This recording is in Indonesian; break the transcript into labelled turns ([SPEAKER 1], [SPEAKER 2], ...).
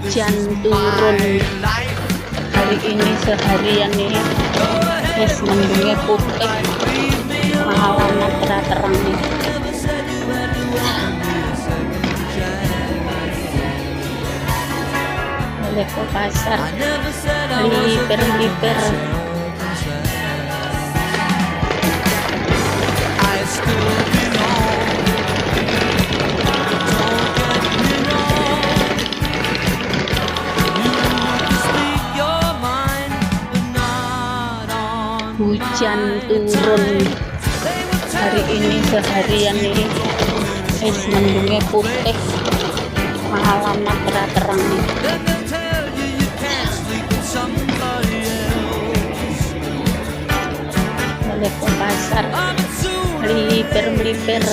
[SPEAKER 1] hujan turun hari ini seharian nih es mendungnya putih malam terang nih. Balik ke pasar melipir-melipir. Hujan turun hari ini seharian nih es mendungnya putih malam terang nih. Balik ke pasar melipir-melipir.